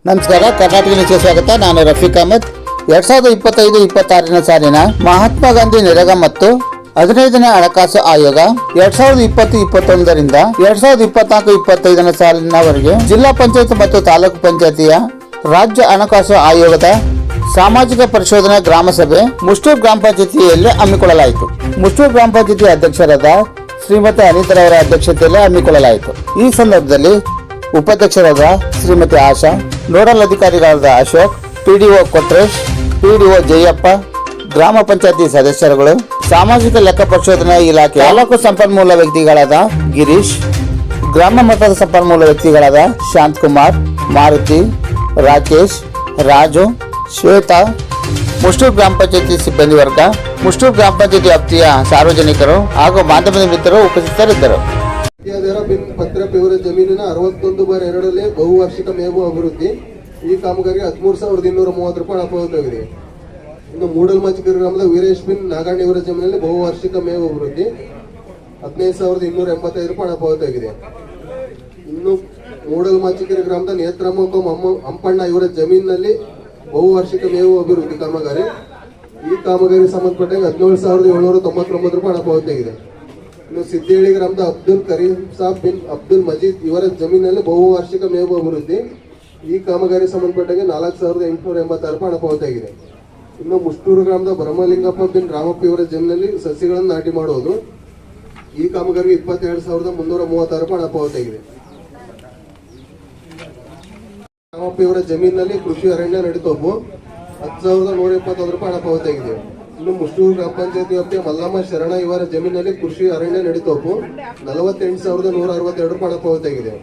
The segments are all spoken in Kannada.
ನಮಸ್ಕಾರ, ಕರ್ನಾಟಕ ನ್ಯೂಸ್ಗೆ ಸ್ವಾಗತ. ನಾನು ರಫೀಕ್ ಅಹಮದ್. 2025-26 ಸಾಲಿನ ಮಹಾತ್ಮ ಗಾಂಧಿ ನರೇಗಾ ಮತ್ತು 15ನೇ ಹಣಕಾಸು ಆಯೋಗ 2020-21ರಿಂದ 2024-25 ಸಾಲಿನವರೆಗೆ ಜಿಲ್ಲಾ ಪಂಚಾಯತ್ ಮತ್ತು ತಾಲೂಕು ಪಂಚಾಯತಿಯ ರಾಜ್ಯ ಹಣಕಾಸು ಆಯೋಗದ ಸಾಮಾಜಿಕ ಪರಿಶೋಧನಾ ಗ್ರಾಮ ಸಭೆ ಮುಷ್ಟೂರು ಗ್ರಾಮ ಪಂಚಾಯತಿಯಲ್ಲಿ ಹಮ್ಮಿಕೊಳ್ಳಲಾಯಿತು. ಮುಷ್ಟೂರು ಗ್ರಾಮ ಪಂಚಾಯತಿ ಅಧ್ಯಕ್ಷರಾದ ಶ್ರೀಮತಿ ಅನಿತರವರ ಅಧ್ಯಕ್ಷತೆಯಲ್ಲಿ ಹಮ್ಮಿಕೊಳ್ಳಲಾಯಿತು. ಈ ಸಂದರ್ಭದಲ್ಲಿ ಉಪಾಧ್ಯಕ್ಷರಾದ ಶ್ರೀಮತಿ ಆಶಾ, ನೋಡಲ್ ಅಧಿಕಾರಿಗಳಾದ ಅಶೋಕ್, ಪಿಡಿಒ ಕೊಟ್ರೇಶ್, ಪಿಡಿಒ ಜಯಪ್ಪ, ಗ್ರಾಮ ಪಂಚಾಯತಿ ಸದಸ್ಯರುಗಳು, ಸಾಮಾಜಿಕ ಲೆಕ್ಕ ಪರಿಶೋಧನಾ ಇಲಾಖೆ ತಾಲೂಕು ಸಂಪನ್ಮೂಲ ವ್ಯಕ್ತಿಗಳಾದ ಗಿರೀಶ್, ಗ್ರಾಮ ಮಟ್ಟದ ಸಂಪನ್ಮೂಲ ವ್ಯಕ್ತಿಗಳಾದ ಶಾಂತಕುಮಾರ್, ಮಾರುತಿ, ರಾಕೇಶ್, ರಾಜು, ಶ್ವೇತಾ, ಮುಷ್ಟೂರು ಗ್ರಾಮ ಪಂಚಾಯತಿ ಸಿಬ್ಬಂದಿ ವರ್ಗ, ಮುಷ್ಟೂರು ಗ್ರಾಮ ಪಂಚಾಯತಿ ವ್ಯಾಪ್ತಿಯ ಸಾರ್ವಜನಿಕರು ಹಾಗೂ ಮಾಧ್ಯಮದ ಮಿತ್ರರು ಉಪಸ್ಥಿತರಿದ್ದರು. ಪತ್ರಪ್ ಇವರ ಜಮೀನಿನ 61/2ರಲ್ಲಿ ಬಹುವಾರ್ಷಿಕ ಮೇವು ಅಭಿವೃದ್ಧಿ. ಈ ಕಾಮಗಾರಿಗೆ 13,230 ರೂಪಾಯಿ ಅಪಾವತಿಯಾಗಿದೆ. ಇನ್ನು ಮೂಡಲ್ಮಾಚಿಕೆರೆ ಗ್ರಾಮದ ವೀರೇಶ್ ಬಿನ್ ನಾಗಣ್ಣ ಇವರ ಜಮೀನಿನಲ್ಲಿ ಬಹುವಾರ್ಷಿಕ ಮೇವು ಅಭಿವೃದ್ಧಿ 15,285 ರೂಪಾಯಿ ಅಪಾವತಿಯಾಗಿದೆ. ಇನ್ನು ಮೂಡಲ್ಮಾಚಿಕೆರೆ ಗ್ರಾಮದ ನೇತ್ರಮ್ಮ ಹಂಪಣ್ಣ ಇವರ ಜಮೀನಿನಲ್ಲಿ ಬಹುವಾರ್ಷಿಕ ಮೇವು ಅಭಿವೃದ್ಧಿ ಕಾಮಗಾರಿ. ಈ ಕಾಮಗಾರಿ ಸಂಬಂಧಪಟ್ಟಂಗೆ 17,799 ರೂಪಾಯಿ ಅಪಾವತಿಯಾಗಿದೆ. ಇನ್ನು ಸಿದ್ದೇಳಿ ಗ್ರಾಮದ ಅಬ್ದುಲ್ ಕರೀಂ ಸಾಬ್ ಬಿನ್ ಅಬ್ದುಲ್ ಮಜೀದ್ ಇವರ ಜಮೀನಲ್ಲಿ ಬಹುವಾರ್ಷಿಕ ಮೇವು ಅಭಿವೃದ್ಧಿ. ಈ ಕಾಮಗಾರಿ ಸಂಬಂಧಪಟ್ಟಂಗೆ 4,886 ರೂಪಾಯಿ ಅಪಾವತಿಯಾಗಿದೆ. ಇನ್ನು ಮುಷ್ಟೂರು ಗ್ರಾಮದ ಬ್ರಹ್ಮಲಿಂಗಪ್ಪ ಬಿನ್ ರಾಮಪ್ಪ ಇವರ ಜಮೀನಲ್ಲಿ ಸಸಿಗಳನ್ನು ನಾಟಿ ಮಾಡುವುದು. ಈ ಕಾಮಗಾರಿ 22,336 ರೂಪಾಯಿ ಅಪಾವತಿಯಾಗಿದೆ. ರಾಮಪ್ಪ ಇವರ ಜಮೀನಿನಲ್ಲಿ ಕೃಷಿ ಅರಣ್ಯ ನಡೀತೋಪು 10,121 ರೂಪಾಯಿ ಅಪಾವತಿಯಾಗಿದೆ. ಇನ್ನು ಮುಷ್ಟೂರು ಗ್ರಾಮ ಪಂಚಾಯತಿ ವ್ಯಾಪ್ತಿಯ ಮಲ್ಲಮ್ಮ ಶರಣ ಇವರ ಜಮೀನಿನಲ್ಲಿ ಕೃಷಿ ಅರಣ್ಯ ನಡೀತೋಪು 48,162 ರೂಪಾಯಿ ಅಪಾವತಿಯಾಗಿದೆ.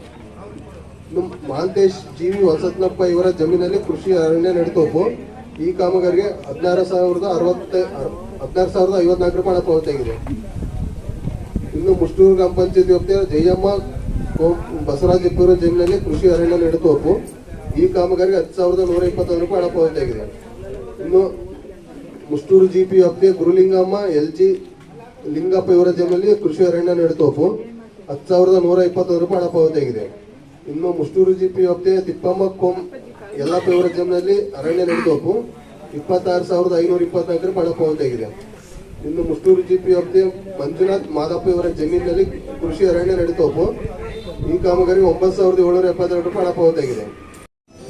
ಇನ್ನು ಮಹಾಂತೇಶ್ ಜೀವಿ ವಸತ್ನಪ್ಪ ಇವರ ಜಮೀನಲ್ಲಿ ಕೃಷಿ ಅರಣ್ಯ ನಡೀತೋಪು. ಈ ಕಾಮಗಾರಿಗೆ 16,054 ರೂಪಾಯಿ ಅಪಾವತಿಯಾಗಿದೆ. ಇನ್ನು ಮುಷ್ಟೂರು ಗ್ರಾಮ ಪಂಚಾಯತಿ ವ್ಯಾಪ್ತಿಯ ಜಯಮ್ಮ ಬಸವರಾಜಪ್ಪ ಇವರ ಜಮೀನಿನಲ್ಲಿ ಕೃಷಿ ಅರಣ್ಯ ನಡೀತೋಪು. ಈ ಕಾಮಗಾರಿಗೆ 10,121 ರೂಪಾಯಿ ಅಪಾವತಿಯಾಗಿದೆ. ಇನ್ನು ಮುಷ್ಟೂರು ಜಿಪಿ ವ್ಯಾಪ್ತಿಯ ಗುರುಲಿಂಗಮ್ಮ LG ಲಿಂಗಪ್ಪ ಇವರ ಜಮೀನಲ್ಲಿ ಕೃಷಿ ಅರಣ್ಯ ನಡೀತೋಪು 10,121 ರೂಪಾಯಿ ಅಪಾವತಿಯಾಗಿದೆ. ಇನ್ನು ಮುಷ್ಟೂರು ಜಿಪಿ ವ್ಯಾಪ್ತಿಯ ತಿಪ್ಪಮ್ಮ ಕೋಮ್ ಯಲ್ಲಪ್ಪ ಇವರ ಜಮೀನಲ್ಲಿ ಅರಣ್ಯ ನಡೀತೋಪು 26,524 ರೂಪಾಯಿ ಅಪಾವತಿಯಾಗಿದೆ. ಇನ್ನು ಮುಷ್ಟೂರು ಜಿಪಿ ವ್ಯಾಪ್ತಿಯ ಮಂಜುನಾಥ್ ಮಾದಪ್ಪ ಇವರ ಜಮೀನಿನಲ್ಲಿ ಕೃಷಿ ಅರಣ್ಯ ನಡೀತೋಪು. ಈ ಕಾಮಗಾರಿ 9,772 ರೂಪಾಯಿ ಅಪಾವತಿಯಾಗಿದೆ.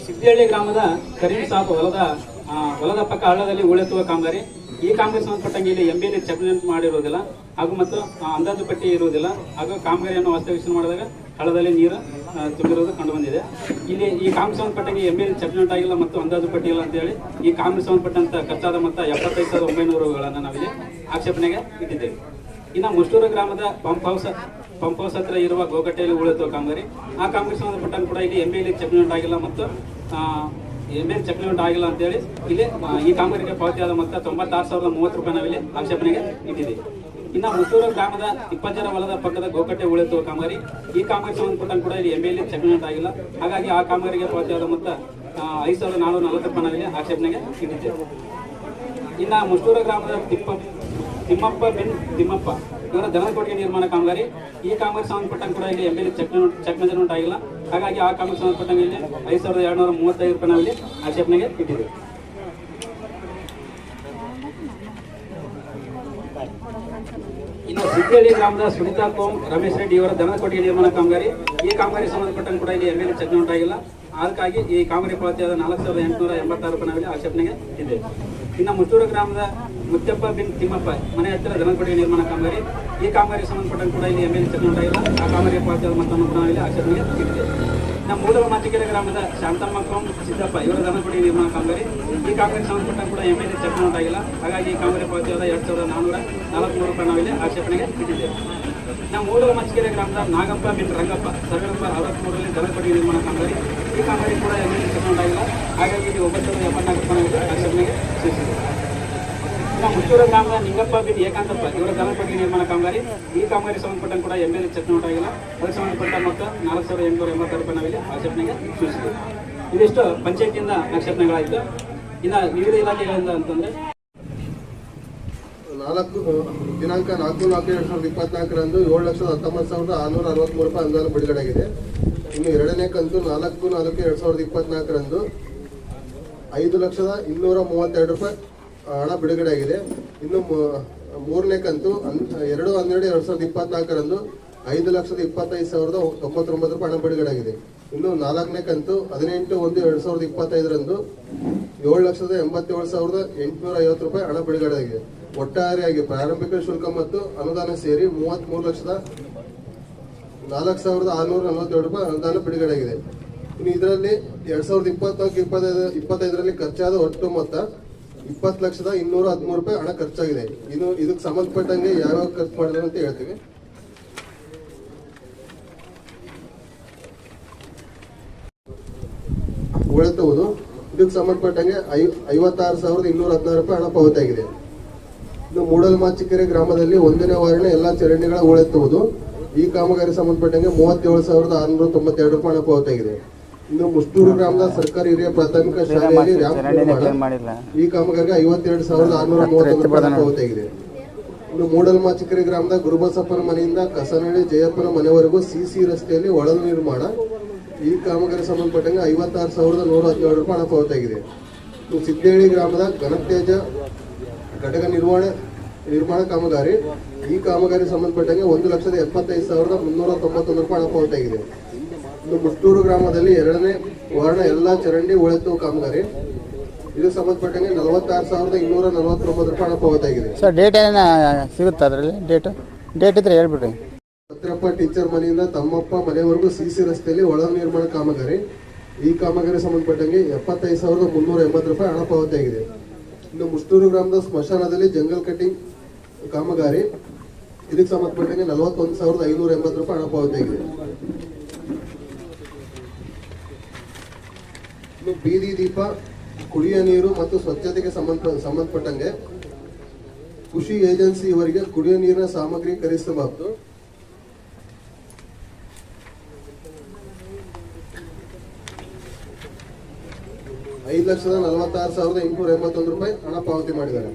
ಸಿದ್ದೇಳಿ ಗ್ರಾಮದ ಕರೀಂ ಸಾಬ್ ಹೊಲದ ಪಕ್ಕ ಹಳ್ಳದಲ್ಲಿ ಉಳೆತ್ತುವ ಕಾಮಗಾರಿ. ಈ ಕಾಮಗಾರಿ ಸಂಬಂಧಪಟ್ಟಂಗೆ ಇಲ್ಲಿ MBL ಸೆಟಲ್ಮೆಂಟ್ ಮಾಡಿರುವುದಿಲ್ಲ ಹಾಗೂ ಮತ್ತು ಅಂದಾಜು ಪಟ್ಟಿ ಇರುವುದಿಲ್ಲ ಹಾಗೂ ಕಾಮಗಾರಿಯನ್ನು ವಾಸ್ತವೀಕರಣ ಮಾಡಿದಾಗ ಹಳ್ಳದಲ್ಲಿ ನೀರು ತುಂಬಿರುವುದು ಕಂಡುಬಂದಿದೆ. ಇಲ್ಲಿ ಈ ಕಾಮಗಾರಿ ಸಂಬಂಧಪಟ್ಟಂಗೆ MBL ಸೆಟಲ್ಮೆಂಟ್ ಆಗಿಲ್ಲ ಮತ್ತು ಅಂದಾಜು ಪಟ್ಟಿ ಇಲ್ಲ ಅಂತ ಹೇಳಿ ಈ ಕಾಮಗಾರಿ ಸಂಬಂಧಪಟ್ಟಂತ ಖರ್ಚಾದ ಮೊತ್ತ 75,900 ರೂಪಾಯಿಗಳನ್ನು ನಾವಿಲ್ಲಿ ಆಕ್ಷೇಪಣೆಗೆ ಇಟ್ಟಿದ್ದೇವೆ. ಇನ್ನು ಮುಷ್ಟೂರು ಗ್ರಾಮದ ಪಂಪ್ ಹೌಸ್ ಹತ್ರ ಇರುವ ಗೋಗಟ್ಟೆಯಲ್ಲಿ ಉಳಿಯುವ ಕಾಮಗಾರಿ. ಆ ಕಾಮಗಾರಿ ಸಂಬಂಧಪಟ್ಟಂಗೆ ಕೂಡ ಇಲ್ಲಿ MBL ಸೆಟಲ್ಮೆಂಟ್ ಆಗಿಲ್ಲ ಮತ್ತು MBL ಸೆಟಲ್ಮೆಂಟ್ ಆಗಿಲ್ಲ ಅಂತೇಳಿ ಇಲ್ಲಿ ಈ ಕಾಮಗಾರಿಗೆ ಪಾವತಿಯಾದ ಮೊತ್ತ 96,030 ರೂಪಾಯಿ ನಾವಿಲ್ಲಿ ಆಕ್ಷೇಪಣೆಗೆ ಇಟ್ಟಿದ್ದೀವಿ. ಇನ್ನು ಮುಷ್ಟೂರು ಗ್ರಾಮದ 20 ಜನ ಹೊಲದ ಪಕ್ಕದ ಗೋಕಟ್ಟೆ ಉಳಿಯುವ ಕಾಮಗಾರಿ. ಈ ಕಾಮಗಾರಿ ಸಂಬಂಧಪಟ್ಟಂಗೆ ಕೂಡ ಇಲ್ಲಿ MBL ಸೆಟಲ್ಮೆಂಟ್ ಆಗಿಲ್ಲ. ಹಾಗಾಗಿ ಆ ಕಾಮಗಾರಿಗೆ ಪಾವತಿಯಾದ ಮೊತ್ತ 5,440 ರೂಪಾಯಿ ನಾವಿಲ್ಲಿ ಆಕ್ಷೇಪಣೆಗೆ ಇಟ್ಟಿದ್ದೇವೆ. ಇನ್ನು ಮುಷ್ಟೂರು ಗ್ರಾಮದ ತಿಮ್ಮಪ್ಪ ಬಿನ್ ತಿಮ್ಮಪ್ಪ ಇವರ ದನದ ಕೊಟ್ಟಿಗೆ ನಿರ್ಮಾಣ ಕಾಮಗಾರಿ. ಈ ಕಾಮಗಾರಿ ಸಂಬಂಧಪಟ್ಟಂಗೆ ಕೂಡ ಇಲ್ಲಿ MBL ಚೆಕ್ ಮೆಜರ್ಮೆಂಟ್ ಆಗಿಲ್ಲ. ಹಾಗಾಗಿ ಆ ಕಾಮಗಾರಿ ಸಂಬಂಧಪಟ್ಟಂಗೆ ಇಲ್ಲಿ 5,235 ರೂಪಾಯಿ ನಾವಿಲ್ಲಿ ಆಕ್ಷೇಪಣೆಗೆ ಇಟ್ಟಿದ್ದೇವೆ. ಇನ್ನು ಸಿದ್ದೇಳಿ ಗ್ರಾಮದ ಸುನಿತಾ ಕೋಮ್ ರಮೇಶ್ ರೆಡ್ಡಿ ಇವರ ದನದ ಕೊಟ್ಟಿಗೆ ನಿರ್ಮಾಣ ಕಾಮಗಾರಿ. ಈ ಕಾಮಗಾರಿ ಸಂಬಂಧಪಟ್ಟಂಗೆ ಕೂಡ ಇಲ್ಲಿ MBL ಚೆಕ್ ಮೆಜರ್ಮೆಂಟ್ ಆಗಿಲ್ಲ. ಅದಕ್ಕಾಗಿ ಈ ಕಾಮಗಾರಿ ಪಾವತಿಯಾದ 4,886 ರೂಪಾಯಿ ನಾವಿಲ್ಲಿ ಆಕ್ಷೇಪಣೆಗೆ ಇದ್ದೇವೆ. ಇನ್ನು ಮುಷ್ಟೂರು ಗ್ರಾಮದ ಮುತ್ತಪ್ಪ ಬಿನ್ ತಿಮ್ಮಪ್ಪ ಮನೆ ಹತ್ತಿರ ದನಕೊಟ್ಟಿಗೆ ನಿರ್ಮಾಣ ಕಾಮಗಾರಿ. ಈ ಕಾಮಗಾರಿ ಸಂಬಂಧಪಟ್ಟಂಗೆ ಕೂಡ ಇಲ್ಲಿ MBL ಸೆಟಲ್ಮೆಂಟ್ ಆಗಿಲ್ಲ. ಆ ಕಾಮಗಾರಿ ಪಾವತಿಯಾದ ಮೊತ್ತವನ್ನು ಕೂಡ ನಾವಿಲ್ಲಿ ಆಕ್ಷೇಪಣೆಗೆ ಇಟ್ಟಿದ್ದೇವೆ. ಇನ್ನು ಮೂಡಲ್ಮಾಚಿಕೆರೆ ಗ್ರಾಮದ ಶಾಂತಮ್ಮ ಕೋಮ್ ಸಿದ್ದಪ್ಪ ಇವರ ದನಕೊಟ್ಟಿಗೆ ನಿರ್ಮಾಣ ಕಾಮಗಾರಿ. ಈ ಕಾಮಗಾರಿ ಸಂಬಂಧಪಟ್ಟಂಗೆ ಕೂಡ MBL ಸೆಟಲ್ಮೆಂಟ್ ಆಗಿಲ್ಲ. ಹಾಗಾಗಿ ಈ ಕಾಮಗಾರಿ ಪಾವತಿಯಾದ 2,443 ರೂಪಾಯಿ ನಾವಿಲ್ಲಿ ಆಕ್ಷೇಪಣೆಗೆ ಇಟ್ಟಿದ್ದೇವೆ. ನಾವು ಮೂಡಲ್ಮಾಚಿಕೆರೆ ಗ್ರಾಮದ ನಾಗಪ್ಪ ಬಿನ್ ರಂಗಪ್ಪ ಸರ್ವೆಂಬ 63ರಲ್ಲಿ ದನಕೊಟ್ಟಿಗೆ ನಿರ್ಮಾಣ ಕಾಮಗಾರಿ. ಈ ಕಾಮಗಾರಿ ಕೂಡ MBL ಸೆಟಲ್ಮೆಂಟ್ ಆಗಿಲ್ಲ. ಹಾಗಾಗಿ ಇಲ್ಲಿ 9,074 ರೂಪಾಯಿ ಆಕ್ಷೇಪಣೆಗೆ ಸೂಚಿಸಿದೆ. ಇನ್ನು ಮುಷ್ಟೂರು ಗ್ರಾಮದ ನಿಂಗಪ್ಪ ಬಿನ್ ಏಕಾಂತಪ್ಪ ಇವರ ದನಕೊಟ್ಟಿಗೆ ನಿರ್ಮಾಣ ಕಾಮಗಾರಿ. ಈ ಕಾಮಗಾರಿ ಸಂಬಂಧಪಟ್ಟಂಗೆ ಕೂಡ MBL ಸೆಟಲ್ಮೆಂಟ್ ಆಗಿಲ್ಲ. ಅದಕ್ಕೆ ಸಂಬಂಧಪಟ್ಟ ಮೊತ್ತ 4,886 ರೂಪಾಯಿ ನಾವಿಲ್ಲಿ ಆಕ್ಷೇಪಣೆಗೆ ಸೂಚಿಸಿದೆ. ಇದಿಷ್ಟು ಪಂಚಾಯತಿಯಿಂದ ಆಕ್ಷೇಪಣೆಗಳಾಯಿತು. ಇನ್ನು ವಿವಿಧ ಇಲಾಖೆಗಳಿಂದ ಅಂತಂದರೆ ದಿನಾಂಕ 4/4/2024 7,19,663 ರೂಪಾಯಿ ಅನುದಾನ ಬಿಡುಗಡೆಯಾಗಿದೆ. ಇನ್ನು ಎರಡನೇ ಕಂತು 4/4/2024ರಂದು 5,232,000 ರೂಪಾಯಿ ಹಣ ಬಿಡುಗಡೆ ಆಗಿದೆ. ಇನ್ನು ಮೂರನೇ ಕಂತು 2/12/2024ರಂದು 5,25,099 ರೂಪಾಯಿ ಹಣ ಬಿಡುಗಡೆ ಆಗಿದೆ. ಇನ್ನು ನಾಲ್ಕನೇ ಕಂತು 18/1/2025ರಂದು 7,87,850 ರೂಪಾಯಿ ಹಣ ಬಿಡುಗಡೆ ಆಗಿದೆ. ಒಟ್ಟಾರೆಯಾಗಿ ಪ್ರಾರಂಭಿಕ ಶುಲ್ಕ ಮತ್ತು ಅನುದಾನ ಸೇರಿ 33,04,647 ರೂಪಾಯಿ ಅನುದಾನ ಬಿಡುಗಡೆ ಆಗಿದೆ. ಇನ್ನು ಇದರಲ್ಲಿ 2024-25ರಲ್ಲಿ ಖರ್ಚಾದ ಒಟ್ಟು ಮೊತ್ತ 20,213,000 ರೂಪಾಯಿ ಹಣ ಖರ್ಚಾಗಿದೆ. ಇನ್ನು ಇದಕ್ಕೆ ಸಂಬಂಧಪಟ್ಟಂಗೆ ಯಾವ್ಯಾವ ಖರ್ಚು ಮಾಡಿದ್ರು ಅಂತ ಹೇಳ್ತೀವಿ. ಉಳಿತುವುದು ಇದಕ್ಕೆ ಸಂಬಂಧಪಟ್ಟಂಗೆ 56,216 ರೂಪಾಯಿ ಹಣ ಪಾವತಿಯಾಗಿದೆ. ಇನ್ನು ಮೂಡಲ್ಮಾಚಿಕೆರೆ ಗ್ರಾಮದಲ್ಲಿ 1ನೇ ವಾರ್ಡ್ನ ಎಲ್ಲಾ ಚರಂಡಿಗಳ ಉಳಿತುವುದು ಈ ಕಾಮಗಾರಿ ಸಂಬಂಧಪಟ್ಟಂಗೆ 37,692 ರೂಪಾಯಿ ಹಣ ಪಾವತಿಯಾಗಿದೆ. ಇನ್ನು ಮುಷ್ಟೂರು ಗ್ರಾಮದ ಸರ್ಕಾರಿ ಹಿರಿಯ ಪ್ರಾಥಮಿಕ ಶಾಲೆಯಲ್ಲಿ ರ್ಯಾಂಪ್ ನಿರ್ಮಾಣ ಈ ಕಾಮಗಾರಿಗೆ 52,631 ರೂಪಾಯಿ ಹಣ ಪಾವತಿಯಾಗಿದೆ. ಇನ್ನು ಮೂಡಲ್ಮಾಚಿಕೆರೆ ಗ್ರಾಮದ ಗುರುಬಸಪ್ಪನ ಮನೆಯಿಂದ ಕಸನಹಳ್ಳಿ ಜಯಪ್ಪನ ಮನೆವರೆಗೂ ಸಿಸಿ ರಸ್ತೆಯಲ್ಲಿ ಒಳಲು ನಿರ್ಮಾಣ ಈ ಕಾಮಗಾರಿ ಸಂಬಂಧಪಟ್ಟಂಗೆ 56,117 ರೂಪಾಯಿ ಹಣ ಪಾವತಿಯಾಗಿದೆ. ಸಿದ್ದೇಳಿ ಗ್ರಾಮದ ಘನತ್ಯಾಜ್ಯ ಘಟಕ ನಿರ್ಮಾಣ ಕಾಮಗಾರಿ ಈ ಕಾಮಗಾರಿ ಸಂಬಂಧಪಟ್ಟಂಗೆ 1,75,391 ರೂಪಾಯಿ ಹಣ ಪಾವತಿಯಾಗಿದೆ. ಇನ್ನು ಮುಷ್ಟೂರು ಗ್ರಾಮದಲ್ಲಿ 2ನೇ ವಾರ್ಡ್ನ ಎಲ್ಲಾ ಚರಂಡಿ ಉಳಿತು ಕಾಮಗಾರಿ ಇದು ಸಂಬಂಧಪಟ್ಟಂಗೆ 46,249 ರೂಪಾಯಿ ಹಣ ಪಾವತಿಯಾಗಿದೆ. ಸರ್ ಡೇಟ್ ಏನ ಸಿಗುತ್ತಾ ಅದರಲ್ಲಿ? ಡೇಟ್ ಇದ್ರೆ ಹೇಳ್ಬಿಡ್ರಿ. ಪತ್ರಪ್ಪ ಟೀಚರ್ ಮನೆಯಿಂದ ತಮ್ಮಪ್ಪ ಮನೆವರೆಗೂ ಸಿಸಿ ರಸ್ತೆಯಲ್ಲಿ ಒಳ ನಿರ್ಮಾಣ ಕಾಮಗಾರಿ ಈ ಕಾಮಗಾರಿ ಸಂಬಂಧಪಟ್ಟಂಗೆ 75,380 ರೂಪಾಯಿ ಹಣ ಪಾವತಿಯಾಗಿದೆ. ಇನ್ನು ಮುಷ್ಟೂರು ಗ್ರಾಮದ ಸ್ಮಶಾನದಲ್ಲಿ ಜಂಗಲ್ ಕಟಿಂಗ್ ಕಾಮಗಾರಿ ಇದಕ್ಕೆ ಸಂಬಂಧಪಟ್ಟಂಗೆ 41,580 ರೂಪಾಯಿ ಹಣ ಪಾವತಿಯಾಗಿದೆ. ಇನ್ನು ಬೀದಿ ದೀಪ, ಕುಡಿಯುವ ನೀರು ಮತ್ತು ಸ್ವಚ್ಛತೆಗೆ ಸಂಬಂಧಪಟ್ಟಂಗೆ ಕೃಷಿ ಏಜೆನ್ಸಿ ಇವರಿಗೆ ಕುಡಿಯುವ ನೀರಿನ ಸಾಮಗ್ರಿ ಖರೀದಿಸಬಾರದು. 5,46,881 ರೂಪಾಯಿ ಹಣ ಪಾವತಿ ಮಾಡಿದ್ದಾರೆ.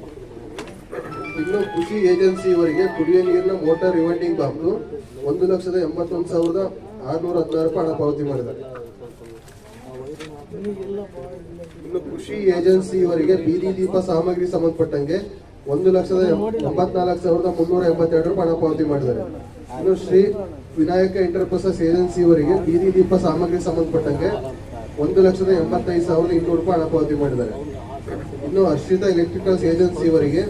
ಇನ್ನು ಕೃಷಿ ಏಜೆನ್ಸಿ ಇವರಿಗೆ ಕುಡಿಯುವ ನೀರಿನ ಮೋಟಾರ್ ರಿವೈಂಡಿಂಗ್ ಬಾಬ್ದು 1,81,616 ರೂಪಾಯಿ ಹಣ ಪಾವತಿ ಮಾಡಿದ್ದಾರೆ. ಇನ್ನು ಕೃಷಿ ಏಜೆನ್ಸಿ ಇವರಿಗೆ ಬೀದಿ ದೀಪ ಸಾಮಗ್ರಿ ಸಂಬಂಧಪಟ್ಟಂಗೆ 1,84,382 ರೂಪಾಯಿ ಹಣ ಪಾವತಿ ಮಾಡಿದ್ದಾರೆ. ಇನ್ನು ಶ್ರೀ ವಿನಾಯಕ ಎಂಟರ್ಪ್ರೈಸಸ್ ಏಜೆನ್ಸಿ ಇವರಿಗೆ ಬೀದಿ ದೀಪ ಸಾಮಗ್ರಿ ಸಂಬಂಧಪಟ್ಟಂಗೆ 1,85,200 ರೂಪಾಯಿ ಹಣ ಪಾವತಿ ಮಾಡಿದ್ದಾರೆ. ಇನ್ನು ಹರ್ಷಿತಾ ಎಲೆಕ್ಟ್ರಿಕಲ್ಸ್ ಏಜೆನ್ಸಿ ಇವರಿಗೆ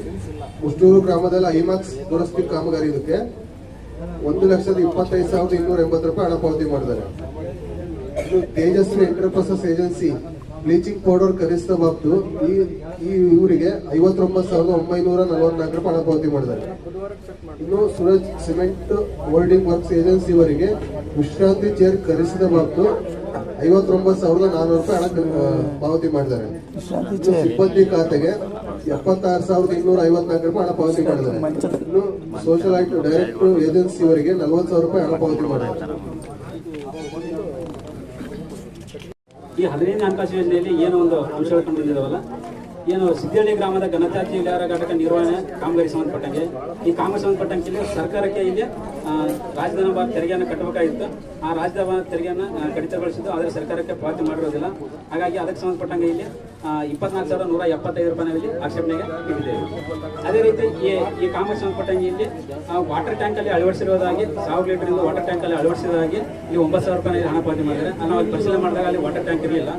ಮುಷ್ಟೂರು ಗ್ರಾಮದಲ್ಲಿ ಐಮಾಕ್ಸ್ ದುರಸ್ತಿ ಕಾಮಗಾರಿ ಇದಕ್ಕೆ 1,25,280 ರೂಪಾಯಿ ಹಣ ಪಾವತಿ ಮಾಡಿದ್ದಾರೆ. ಇನ್ನು Tejasvi enterprises agency bleaching powder ಖರೀದಿಸಿದ ಬಾಬ್ದು ಇವರಿಗೆ 59,944 ರೂಪಾಯಿ ಹಣ ಪಾವತಿ ಮಾಡಿದ್ದಾರೆ. ಇನ್ನು Suraj cement holding works agency ಇವರಿಗೆ ವಿಶ್ರಾಂತಿ ಚೇರ್ ಖರೀದಿಸಿದ ಬಾಬ್ದು 59,400 ರೂಪಾಯಿ ಹಣ ಪಾವತಿ ಮಾಡಿದ್ದಾರೆ. ಸಿಬ್ಬಂದಿ ಖಾತೆಗೆ 76,254 ರೂಪಾಯಿ ಹಣ ಪಾವತಿ ಮಾಡಿದ್ದಾರೆ. ಇನ್ನು ಸೋಷಲ್ ಆಕ್ಟ್ ಡೈರೆಕ್ಟರ್ ಏಜೆನ್ಸಿ ಅವರಿಗೆ 40,000 ರೂಪಾಯಿ ಹಣ ಪಾವತಿ ಮಾಡಿದ್ದಾರೆ. ಈ 15ನೇ ಹಣಕಾಸು ಯೋಜನೆಯಲ್ಲಿ ಏನೋ ಒಂದು ಅಂಶಗಳು ಕಂಡುಬಂದಿದ್ದಾವಲ್ಲ, ಏನು ಸಿದ್ದೇಳಿ ಗ್ರಾಮದ ಘನತ್ಯಾಜ್ಯ ವಿಲೇವಾರಿ ಘಟಕ ನಿರ್ವಹಣೆ ಕಾಮಗಾರಿ ಸಂಬಂಧಪಟ್ಟಂಗೆ ಈ ಕಾಮಗಾರಿ ಸಂಬಂಧಪಟ್ಟಂಗೆ ಸರ್ಕಾರಕ್ಕೆ ಇಲ್ಲಿ ರಾಜಧಾನಿ ತೆರಿಗೆಯನ್ನು ಕಟ್ಟಬೇಕಾಗಿತ್ತು. ಆ ರಾಜಧಾನಿ ತೆರಿಗೆಯನ್ನು ಕಡಿತಗೊಳಿಸಿದ್ದು ಆದರೆ ಸರ್ಕಾರಕ್ಕೆ ಪಾವತಿ ಮಾಡಿರೋದಿಲ್ಲ. ಹಾಗಾಗಿ ಅದಕ್ಕೆ ಸಂಬಂಧಪಟ್ಟಂಗೆ ಇಲ್ಲಿ 24,175 ರೂಪಾಯಿ ಇಲ್ಲಿ ಆಕ್ಷೇಪಣೆಗೆ ಇಟ್ಟಿದ್ದೇವೆ. ಅದೇ ರೀತಿ ಈ ಕಾಮಗಾರಿ ಸಂಬಂಧಪಟ್ಟಂಗೆ ಇಲ್ಲಿ ವಾಟರ್ ಟ್ಯಾಂಕಲ್ಲಿ ಅಳವಡಿಸಿರುವುದಾಗಿ 1,000 ಲೀಟರ್ ವಾಟರ್ ಟ್ಯಾಂಕಲ್ಲಿ ಅಳವಡಿಸಿದಾಗಿ ಇಲ್ಲಿ 9,000 ರೂಪಾಯಿ ಹಣ ಪಾವತಿ ಮಾಡಿದ್ದಾರೆ. ನಾವು ಪರಿಶೀಲನೆ ಮಾಡಿದಾಗ ಅಲ್ಲಿ ವಾಟರ್ ಟ್ಯಾಂಕ್ ಇರಲಿಲ್ಲ.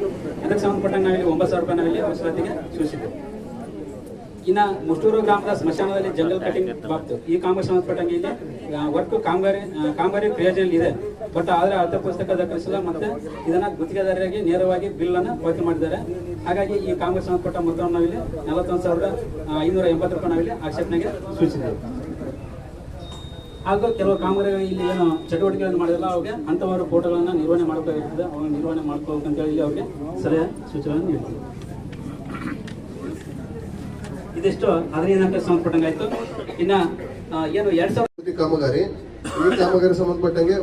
ಅದಕ್ಕೆ ಸಂಬಂಧಪಟ್ಟಂಗೆ ನಾವಿಲ್ಲಿ 9,000 ರೂಪಾಯಿ ನಾವಿಲ್ಲಿ ವಸೂಲಾತಿಗೆ ಸೂಚಿಸಿದ್ದೇವೆ. ಇನ್ನು ಮುಷ್ಟೂರು ಗ್ರಾಮದ ಸ್ಮಶಾನದಲ್ಲಿ ಜಂಗಲ್ ಕಟಿಂಗ್ ಬಾಬ್ತು ಈ ಕಾಮಗಾರಿ ಸಂಬಂಧಪಟ್ಟಂಗೆ ಇಲ್ಲಿ ವರ್ಕ್ ಕಾಮಗಾರಿ ಪ್ರಯೋಜನ ಇದೆ. ಬಟ್ ಆದರೆ ಅರ್ಧ ಪುಸ್ತಕ ದಾಖಲಿಸಿಲ್ಲ ಮತ್ತೆ ಇದನ್ನ ಗುತ್ತಿಗೆದಾರರಿಗೆ ನೇರವಾಗಿ ಬಿಲ್ ಅನ್ನು ಪಾವತಿ ಮಾಡಿದ್ದಾರೆ. ಹಾಗಾಗಿ ಈ ಕಾಮಗಾರಿ ಸಂಬಂಧಪಟ್ಟ ಮೊತ್ತವನ್ನು ನಾವಿಲ್ಲಿ 41,580 ರೂಪಾಯಿ ನಾವಿಲ್ಲಿ ಆಕ್ಷೇಪಣೆಗೆ ಸೂಚಿಸಿದ್ದೇವೆ. ಹಾಗೂ ಕೆಲವು ಕಾಮಗಾರಿಗಳು ಇಲ್ಲಿ ಏನು ಚಟುವಟಿಕೆಗಳನ್ನು ಮಾಡಿರಲ್ಲ ಅವ್ರಿಗೆ ಅಂಥವರು ಫೋಟೋಗಳನ್ನು ನಿರ್ವಹಣೆ ಮಾಡಬೇಕಾಗಿರ್ತದೆ. ಅವಾಗ ನಿರ್ವಹಣೆ ಮಾಡ್ಕೋಬೇಕಂತೇಳಿ ಇಲ್ಲಿ ಅವ್ರಿಗೆ ಸಲಹೆ ಸೂಚನೆಗಳನ್ನು ನೀಡ್ತೀವಿ. ಇದಿಷ್ಟು 15ನೇ ಹಣಕಾಸು ಸಂಬಂಧಪಟ್ಟಂಗೆ ಆಯ್ತು. ಇನ್ನ ಏನು 2000 ಕಾಮಗಾರಿ ಈ ಕಾಮಗಾರಿ ಸಂಬಂಧಪಟ್ಟಂಗೆ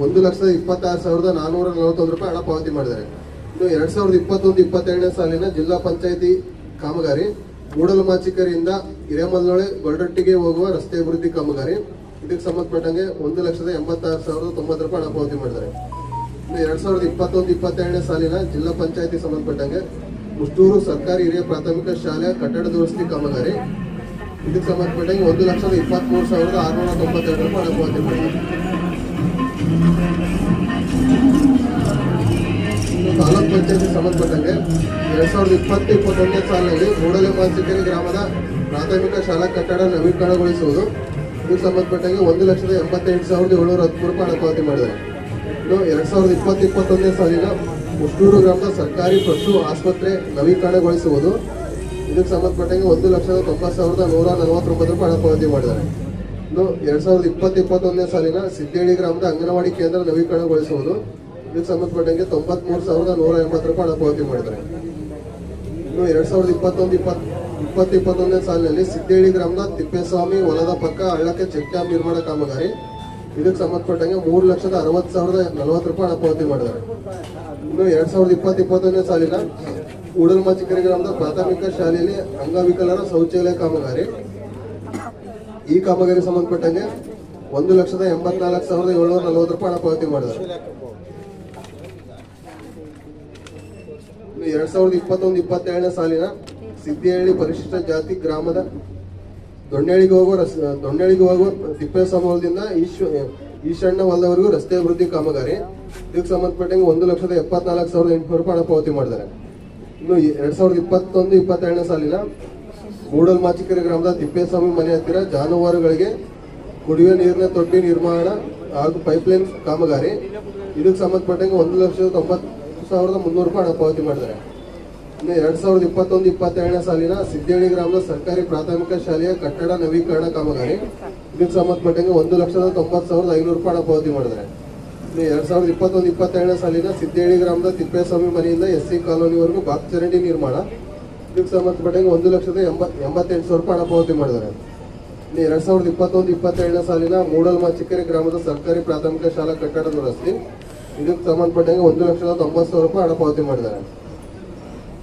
1,26,441 ರೂಪಾಯಿ ಹಣ ಪಾವತಿ ಮಾಡಿದ್ದಾರೆ. ಇನ್ನು 2021-22ನೇ ಸಾಲಿನ ಜಿಲ್ಲಾ ಪಂಚಾಯಿತಿ ಕಾಮಗಾರಿ ಮೂಡಲಮಾಚಿಕೆರೆಯಿಂದ ಹಿರೇಮಲ್ಲೊಳೆ ಗೊಲ್ರಟ್ಟಿಗೆ ಹೋಗುವ ರಸ್ತೆ ಅಭಿವೃದ್ಧಿ ಕಾಮಗಾರಿ ಇದಕ್ಕೆ ಸಂಬಂಧಪಟ್ಟಂಗೆ 1,86,090 ರೂಪಾಯಿ ಹಣ ಪಾವತಿ ಮಾಡಿದ್ದಾರೆ. 2021-22ನೇ ಸಾಲಿನ ಜಿಲ್ಲಾ ಪಂಚಾಯತಿ ಸಂಬಂಧಪಟ್ಟಂಗೆ ಮುಷ್ಟೂರು ಸರ್ಕಾರಿ ಹಿರಿಯ ಪ್ರಾಥಮಿಕ ಶಾಲೆಯ ಕಟ್ಟಡ ದುರಸ್ತಿ ಕಾಮಗಾರಿ ಇದಕ್ಕೆ ಸಂಬಂಧಪಟ್ಟಂಗೆ 1,23,692 ರೂಪಾಯಿ ಹಣ ಪಾವತಿ ಮಾಡಿದೆ. ತಾಲೂಕ್ ಪಂಚಾಯತಿ ಸಂಬಂಧಪಟ್ಟಂಗೆ 2020-21ನೇ ಸಾಲಿನಲ್ಲಿ ಮೂಡಲೆ ಮಾಸಿಕೆರೆ ಗ್ರಾಮದ ಪ್ರಾಥಮಿಕ ಶಾಲಾ ಕಟ್ಟಡ ನವೀಕರಣಗೊಳಿಸುವುದು ಇದಕ್ಕೆ ಸಂಬಂಧಪಟ್ಟಂಗೆ 1,88,713 ರೂಪಾಯಿ ಹಣ ಪಾವತಿ ಮಾಡಿದ್ದಾರೆ. ಇನ್ನು 2020-21ನೇ ಸಾಲಿನ ಮುಷ್ಟೂರು ಗ್ರಾಮದ ಸರ್ಕಾರಿ ಪಶು ಆಸ್ಪತ್ರೆ ನವೀಕರಣಗೊಳಿಸುವುದು ಇದಕ್ಕೆ ಸಂಬಂಧಪಟ್ಟಂಗೆ 1,90,149 ರೂಪಾಯಿ ಹಣ ಪಾವತಿ ಮಾಡಿದ್ದಾರೆ. ಇನ್ನು 2020-21ನೇ ಸಾಲಿನ ಸಿದ್ದೇಳಿ ಗ್ರಾಮದ ಅಂಗನವಾಡಿ ಕೇಂದ್ರ ನವೀಕರಣಗೊಳಿಸುವುದು ಇದಕ್ಕೆ ಸಂಬಂಧಪಟ್ಟಂಗೆ 93,180 ರೂಪಾಯಿ ಹಣ ಪಾವತಿ ಮಾಡಿದ್ದಾರೆ. ಇನ್ನು 2021-21ನೇ ಸಾಲಿನಲ್ಲಿ ಸಿದ್ದೇಳಿ ಗ್ರಾಮದ ತಿಪ್ಪೇಸ್ವಾಮಿ ಹೊಲದ ಪಕ್ಕ ಹಳ್ಳಕ್ಕೆ ಚೆಕ್ ಡ್ಯಾಮ್ ನಿರ್ಮಾಣ ಕಾಮಗಾರಿ ಇದಕ್ಕೆ ಸಂಬಂಧಪಟ್ಟಂಗೆ 3,60,40 ರೂಪಾಯಿ ಹಣ ಪಾವತಿ ಮಾಡಿದ್ದಾರೆ. ಇನ್ನು 2020-21ನೇ ಸಾಲಿನ ಉಡಲ್ಮಾಚಿಕೆರೆ ಗ್ರಾಮದ ಪ್ರಾಥಮಿಕ ಶಾಲೆಯಲ್ಲಿ ಅಂಗವಿಕಲರ ಶೌಚಾಲಯ ಕಾಮಗಾರಿ ಈ ಕಾಮಗಾರಿ ಸಂಬಂಧಪಟ್ಟಂಗೆ 1,84,740 ರೂಪಾಯಿ ಹಣ ಪಾವತಿ ಮಾಡಿದ್ದಾರೆ. 2021-22ನೇ ಸಾಲಿನ ಸಿದ್ದಿಹಳ್ಳಿ ಪರಿಶಿಷ್ಟ ಜಾತಿ ಗ್ರಾಮದ ದೊಣ್ಣೆಳಿಗೆ ಹೋಗುವ ತಿಪ್ಪೇಸ್ವಾಮಿ ಹೊಲದಿಂದ ಈಶಣ್ಣ ಹೊಲದವರೆಗೂ ರಸ್ತೆ ಅಭಿವೃದ್ಧಿ ಕಾಮಗಾರಿ ಇದಕ್ಕೆ ಸಂಬಂಧಪಟ್ಟಂಗೆ 1,74,800 ರೂಪಾಯಿ ಹಣ ಪಾವತಿ ಮಾಡಿದ್ದಾರೆ. ಇನ್ನು 2021-22ನೇ ಸಾಲಿನ ಮೂಡಲ್ಮಾಚಿಕೆರೆ ಗ್ರಾಮದ ತಿಪ್ಪೇಸ್ವಾಮಿ ಮನೆ ಹತ್ತಿರ ಜಾನುವಾರುಗಳಿಗೆ ಕುಡಿಯುವ ನೀರಿನ ತೊಟ್ಟಿ ನಿರ್ಮಾಣ ಹಾಗೂ ಪೈಪ್ಲೈನ್ ಕಾಮಗಾರಿ ಇದಕ್ಕೆ ಸಂಬಂಧಪಟ್ಟಂಗೆ 1,90,300 ರೂಪಾಯಿ ಹಣ ಪಾವತಿ ಮಾಡಿದ್ದಾರೆ. ಇನ್ನು 2021-22ನೇ ಸಾಲಿನ ಸಿದ್ದೇಳಿ ಗ್ರಾಮದ ಸರ್ಕಾರಿ ಪ್ರಾಥಮಿಕ ಶಾಲೆಯ ಕಟ್ಟಡ ನವೀಕರಣ ಕಾಮಗಾರಿ ಇದಕ್ಕೆ ಸಂಬಂಧಪಟ್ಟಂಗೆ 1,90,500 ರೂಪಾಯಿ ಹಣ ಪಾವತಿ ಮಾಡಿದ್ದಾರೆ. ಇನ್ನು 2021-22ನೇ ಸಾಲಿನ ಸಿದ್ದೇಳಿ ಗ್ರಾಮದ ತಿಪ್ಪೇಸ್ವಾಮಿ ಮನೆಯಿಂದ SC ಕಾಲೋನಿವರೆಗೂ ಬಾಕ್ ಚರಂಡಿ ನಿರ್ಮಾಣ ಇದಕ್ಕೆ ಸಂಬಂಧಪಟ್ಟಂಗೆ 1,88,000 ರೂಪಾಯಿ ಹಣ ಪಾವತಿ ಮಾಡಿದ್ದಾರೆ. ಇನ್ನು 2021-22ನೇ ಸಾಲಿನ ಮೂಡಲ್ಮಾಚಿಕೆರೆ ಗ್ರಾಮದ ಸರ್ಕಾರಿ ಪ್ರಾಥಮಿಕ ಶಾಲಾ ಕಟ್ಟಡ ದುರಸ್ತಿ ಇದಕ್ಕೆ ಸಂಬಂಧಪಟ್ಟಂಗೆ 1,90,000 ರೂಪಾಯಿ ಹಣ ಪಾವತಿ ಮಾಡಿದ್ದಾರೆ.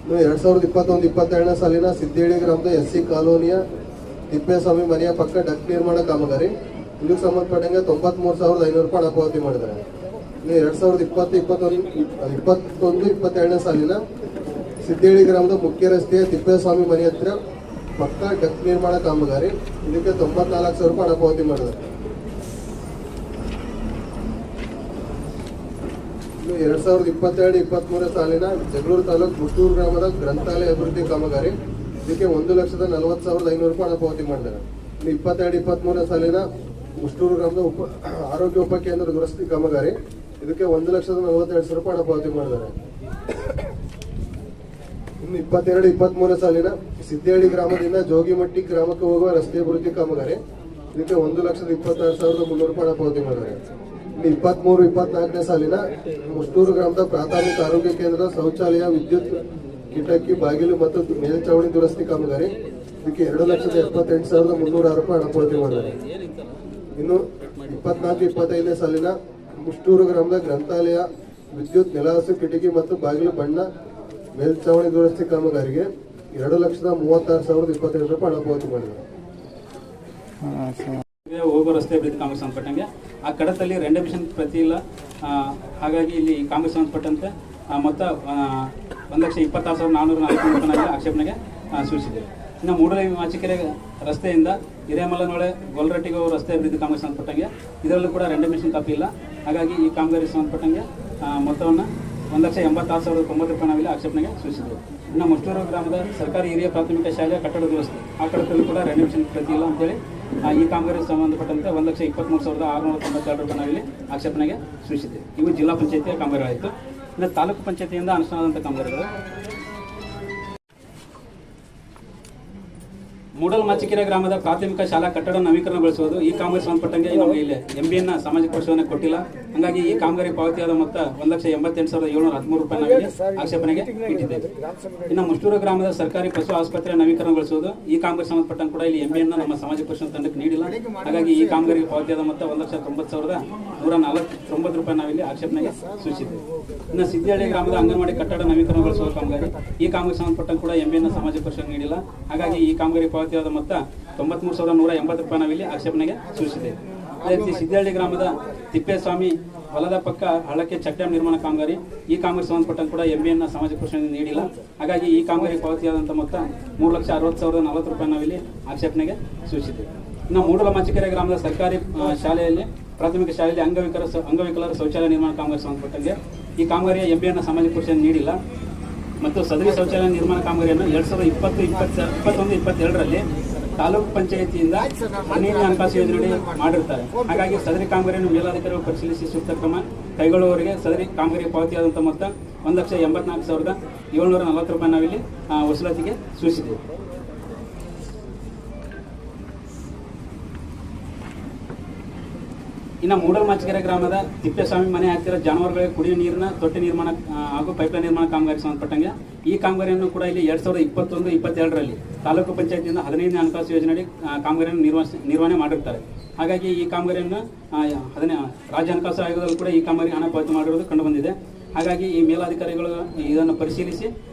ಇನ್ನು 2021-22ನೇ ಸಾಲಿನ ಸಿದ್ದೇಳಿ ಗ್ರಾಮದ SC ಕಾಲೋನಿಯ ತಿಪ್ಪೇಸ್ವಾಮಿ ಮನೆಯ ಪಕ್ಕ ಡಕ್ ನಿರ್ಮಾಣ ಕಾಮಗಾರಿ ಇದಕ್ಕೆ ಸಂಬಂಧಪಟ್ಟಂಗೆ 93,500 ರೂಪಾಯಿ ಹಣ ಪಾವತಿ ಮಾಡಿದ್ದಾರೆ. ಇನ್ನು 2020-21-22ನೇ ಸಾಲಿನ ಸಿದ್ದೇಳಿ ಗ್ರಾಮದ ಮುಖ್ಯ ರಸ್ತೆಯ ತಿಪ್ಪೇಸ್ವಾಮಿ ಮನೆ ಹತ್ತಿರ ಪಕ್ಕ ಡಕ್ ನಿರ್ಮಾಣ ಕಾಮಗಾರಿ ಇದಕ್ಕೆ 94,000 ರೂಪಾಯಿ ಹಣ ಪಾವತಿ ಮಾಡಿದ್ದಾರೆ. ಇನ್ನು 2022-23ನೇ ಸಾಲಿನ ಜಗಳೂರು ತಾಲೂಕು ಮುಷ್ಟೂರು ಗ್ರಾಮದ ಗ್ರಂಥಾಲಯ ಅಭಿವೃದ್ಧಿ ಕಾಮಗಾರಿ ಇದಕ್ಕೆ 1,40,500 ರೂಪಾಯಿ ಹಣ ಪಾವತಿ ಮಾಡಿದ್ದಾರೆ. ಇನ್ನು 22-23ನೇ ಸಾಲಿನ ಮುಷ್ಟೂರು ಗ್ರಾಮದ ಆರೋಗ್ಯ ಉಪಕೇಂದ್ರ ದುರಸ್ತಿ ಕಾಮಗಾರಿ ಇದಕ್ಕೆ 1,42,000 ರೂಪಾಯಿ ಹಣ ಪಾವತಿ ಮಾಡಿದ್ದಾರೆ. ಇನ್ನು 22-23ನೇ ಸಾಲಿನ ಸಿದ್ದೇಳಿ ಗ್ರಾಮದಿಂದ ಜೋಗಿಮಟ್ಟಿ ಗ್ರಾಮಕ್ಕೆ ಹೋಗುವ ರಸ್ತೆ ಅಭಿವೃದ್ಧಿ ಕಾಮಗಾರಿ ಇದಕ್ಕೆ 1,26,300 ರೂಪಾಯಿ ಹಣ ಪಾವತಿ ಮಾಡಿದ್ದಾರೆ. ಇನ್ನು 23-24ನೇ ಸಾಲಿನ ಮುಷ್ಟೂರು ಗ್ರಾಮದ ಪ್ರಾಥಮಿಕ ಆರೋಗ್ಯ ಕೇಂದ್ರ ಶೌಚಾಲಯ ವಿದ್ಯುತ್ ಕಿಟಕಿ ಬಾಗಿಲು ಮತ್ತು ಮೇಲ್ಚಾವಣಿ ದುರಸ್ತಿ ಕಾಮಗಾರಿ ಇದಕ್ಕೆ 2,78,306 ರೂಪಾಯಿ ಹಣ ಪಾವತಿ ಮಾಡಿದ್ದಾರೆ. ಇನ್ನು 24-25ನೇ ಸಾಲಿನ ಮುಷ್ಟೂರು ಗ್ರಾಮದ ಗ್ರಂಥಾಲಯ ವಿದ್ಯುತ್ ನೆಲಹಾಸು ಕಿಟಕಿ ಮತ್ತು ಬಾಗಿಲು ಬಣ್ಣ ಮೇಲ್ಚಾವಣಿ ದುರಸ್ತಿ ಕಾಮಗಾರಿಗೆ 2,36,028 ರೂಪಾಯಿ ಹಣ ಪಾವತಿ ಮಾಡಿದ್ದಾರೆ. ಹೋಗೋ ರಸ್ತೆ ಅಭಿವೃದ್ಧಿ ಕಾಂಗ್ರೆಸ್ ಸಂಬಂಧಪಟ್ಟಂಗೆ ಆ ಕಡತಲ್ಲಿ ರೆಂಡಮಿಷನ್ ಪ್ರತಿ ಇಲ್ಲ. ಹಾಗಾಗಿ ಇಲ್ಲಿ ಕಾಂಗ್ರೆಸ್ ಸಂಬಂಧಪಟ್ಟಂತೆ ಮೊತ್ತ 1,26,440 ರೂಪಾಯಿ ಆಕ್ಷೇಪಣೆಗೆ ಸೂಚಿಸಿದೆ. ಇನ್ನು ಮೂಡಲ ಮಾಚಿಕೆರೆ ರಸ್ತೆಯಿಂದ ಹಿರೇಮಲ್ಲನೊಳೆ ಗೊಲ್ರಟ್ಟಿಗೆ ಹೋಗೋ ರಸ್ತೆ ಅಭಿವೃದ್ಧಿ ಕಾಂಗ್ರೆಸ್ ಸಂಬಂಧಪಟ್ಟಂಗೆ ಇದರಲ್ಲೂ ಕೂಡ ರೆಂಡಮಿಷನ್ ಕಾಪಿ ಇಲ್ಲ. ಹಾಗಾಗಿ ಈ ಕಾಮಗಾರಿ ಸಂಬಂಧಪಟ್ಟಂಗೆ ಮೊತ್ತವನ್ನು 1,86,090 ರೂಪಾಯಿ ನಾವಿಲ್ಲಿ ಆಕ್ಷೇಪಣೆಗೆ ಸೂಚಿಸಿದೆ. ಇನ್ನು ಮುಷ್ಟೂರು ಗ್ರಾಮದ ಸರ್ಕಾರಿ ಹಿರಿಯ ಪ್ರಾಥಮಿಕ ಶಾಲೆಯ ಕಟ್ಟಡ ದುರಸ್ತಿ ಆ ಕಟ್ಟಡದಲ್ಲಿ ಕೂಡ ರೆಂಡಮಿಷನ್ ಪ್ರತಿ ಇಲ್ಲ ಅಂತೇಳಿ ಈ ಕಾಮಗಾರಿ ಸಂಬಂಧಪಟ್ಟಂತೆ 1,23,692 ರೂಪಾಯಿ ನಾವಿಲ್ಲಿ ಆಕ್ಷೇಪಣೆಗೆ ಸೂಚಿಸಿದೆ. ಇವು ಜಿಲ್ಲಾ ಪಂಚಾಯತಿಯ ಕಾಮಗಾರಿಗಳಾಯಿತು. ಇನ್ನು ತಾಲೂಕು ಪಂಚಾಯತಿಯಿಂದ ಅನುಷ್ಠಾನದಂಥ ಕಾಮಗಾರಿಗಳು ಮೂಡಲ್ಮಾಚಿಕೆರೆ ಗ್ರಾಮದ ಪ್ರಾಥಮಿಕ ಶಾಲಾ ಕಟ್ಟಡ ನವೀಕರಣಗೊಳಿಸುವುದು ಈ ಕಾಮಗಾರಿ ಸಂಬಂಧಪಟ್ಟಂಗೆ ನಮಗೆ ಇಲ್ಲಿ MBN ಸಾಮಾಜಿಕ ಪರಿಶೋಧನೆ ಕೊಟ್ಟಿಲ್ಲ. ಹಾಗಾಗಿ ಈ ಕಾಮಗಾರಿ ಪಾವತಿಯಾದ ಮೊತ್ತ 1,88,713 ರೂಪಾಯಿ ನಾವಿಲ್ಲಿ ಆಕ್ಷೇಪಣೆಗೆ ಇಟ್ಟಿದ್ದೇವೆ. ಇನ್ನು ಮುಷ್ಟೂರು ಗ್ರಾಮದ ಸರ್ಕಾರಿ ಪಶು ಆಸ್ಪತ್ರೆ ನವೀಕರಣಗೊಳಿಸುವುದು ಈ ಕಾಮಗಾರಿ ಸಂಬಂಧಪಟ್ಟಂಗೆ ಕೂಡ ಇಲ್ಲಿ MBN ನಮ್ಮ ಸಾಮಾಜಿಕ ಪರಿಶೋಧನೆ ತಂಡಕ್ಕೆ ನೀಡಿಲ್ಲ. ಹಾಗಾಗಿ ಈ ಕಾಮಗಾರಿ ಪಾವತಿಯಾದ ಮೊತ್ತ 1,90,149 ರೂಪಾಯಿ ನಾವಿಲ್ಲಿ ಆಕ್ಷೇಪಣೆಗೆ ಸೂಚಿಸಿದ್ದೇವೆ. ಇನ್ನು ಸಿದ್ದೇಳಿ ಗ್ರಾಮದ ಅಂಗನವಾಡಿ ಕಟ್ಟಡ ನವೀಕರಣಗೊಳಿಸುವ ಕಾಮಗಾರಿ ಈ ಕಾಮಗಾರಿ ಸಂಬಂಧಪಟ್ಟಂಗೆ ಕೂಡ MBN ಸಾಮಾಜಿಕ ಪರಿಶೋಧನೆ ನೀಡಿಲ್ಲ. ಹಾಗಾಗಿ ಈ ಕಾಮಗಾರಿ ಪಾವತಿಯಾದ ಮೊತ್ತ 93,180 ರೂಪಾಯಿ ನಾವಿಲ್ಲಿ ಆಕ್ಷೇಪಣೆಗೆ ಸೂಚಿಸಿದ್ದೇವೆ. ಅದೇ ರೀತಿ ಸಿದ್ದಹಳ್ಳಿ ಗ್ರಾಮದ ತಿಪ್ಪೇಸ್ವಾಮಿ ಹೊಲದ ಪಕ್ಕ ಹಳ್ಳಕ್ಕೆ ಚೆಕ್ ಡ್ಯಾಮ್ ನಿರ್ಮಾಣ ಕಾಮಗಾರಿ, ಈ ಕಾಮಗಾರಿ ಸಂಬಂಧಪಟ್ಟಂತೆ ಕೂಡ ಎಂಬಿಎನ್ನ ಸಾಮಾಜಿಕ ಪೋಷಣೆ ನೀಡಿಲ್ಲ. ಹಾಗಾಗಿ ಈ ಕಾಮಗಾರಿ ಪಾವತಿಯಾದಂಥ ಮೊತ್ತ 3,60,40,040 ರೂಪಾಯಿ ನಾವಿಲ್ಲಿ ಆಕ್ಷೇಪಣೆಗೆ ಸೂಚಿಸಿದ್ದೇವೆ. ಇನ್ನು ಮೂಡಲಮಾಚಿಕೆರೆ ಗ್ರಾಮದ ಸರ್ಕಾರಿ ಶಾಲೆಯಲ್ಲಿ ಪ್ರಾಥಮಿಕ ಶಾಲೆಯಲ್ಲಿ ಅಂಗವಿಕಲರ ಶೌಚಾಲಯ ನಿರ್ಮಾಣ ಕಾಮಗಾರಿ ಸಂಬಂಧಪಟ್ಟಂಗೆ ಈ ಕಾಮಗಾರಿಯ ಎಂಬಿಎನ್ನ ಸಾಮಾಜಿಕ ಪೋಷಣೆ ನೀಡಿಲ್ಲ ಮತ್ತು ಸದರಿ ಶೌಚಾಲಯ ನಿರ್ಮಾಣ ಕಾಮಗಾರಿಯನ್ನು 2021-22ರಲ್ಲಿ ತಾಲೂಕು ಪಂಚಾಯಿತಿಯಿಂದ 15ನೇ ಹಣಕಾಸು ಯೋಜನೆಯಡಿ ಮಾಡಿರ್ತಾರೆ. ಹಾಗಾಗಿ ಸದರಿ ಕಾಮಗಾರಿಯನ್ನು ಮೇಲಾಧಿಕಾರಿಗಳು ಪರಿಶೀಲಿಸಿ ಸೂಕ್ತ ಕ್ರಮ ಕೈಗೊಳ್ಳುವವರೆಗೆ ಸದರಿ ಕಾಮಗಾರಿ ಪಾವತಿಯಾದಂಥ ಮೊತ್ತ 1,84,740 ರೂಪಾಯಿ ನಾವಿಲ್ಲಿ ವಸೂಲಾತಿಗೆ ಸೂಚಿಸಿದ್ದೇವೆ. ಇನ್ನು ಮೂಡಲಮಾಚಿಕೆರೆ ಗ್ರಾಮದ ತಿಪ್ಪೇಸ್ವಾಮಿ ಮನೆ ಹತ್ತಿರ ಜಾನುವಾರುಗಳಿಗೆ ಕುಡಿಯುವ ನೀರಿನ ತೊಟ್ಟಿ ನಿರ್ಮಾಣ ಹಾಗೂ ಪೈಪ್ಲೈನ್ ನಿರ್ಮಾಣ ಕಾಮಗಾರಿ ಸಂಬಂಧಪಟ್ಟಂಗೆ ಈ ಕಾಮಗಾರಿಯನ್ನು ಕೂಡ ಇಲ್ಲಿ 2021-22ರಲ್ಲಿ ತಾಲೂಕು ಪಂಚಾಯತಿಯಿಂದ 15ನೇ ಹಣಕಾಸು ಯೋಜನೆಯಡಿ ಕಾಮಗಾರಿಯನ್ನು ನಿರ್ವಹಣೆ ಮಾಡಿರ್ತಾರೆ. ಹಾಗಾಗಿ ಈ ಕಾಮಗಾರಿಯನ್ನು ರಾಜ್ಯ ಹಣಕಾಸು ಆಯೋಗದಲ್ಲಿ ಕೂಡ ಈ ಕಾಮಗಾರಿ ಹಣ ಪಾವತಿ ಮಾಡಿರುವುದು ಕಂಡುಬಂದಿದೆ. ಹಾಗಾಗಿ ಈ ಮೇಲಾಧಿಕಾರಿಗಳು ಇದನ್ನು ಪರಿಶೀಲಿಸಿ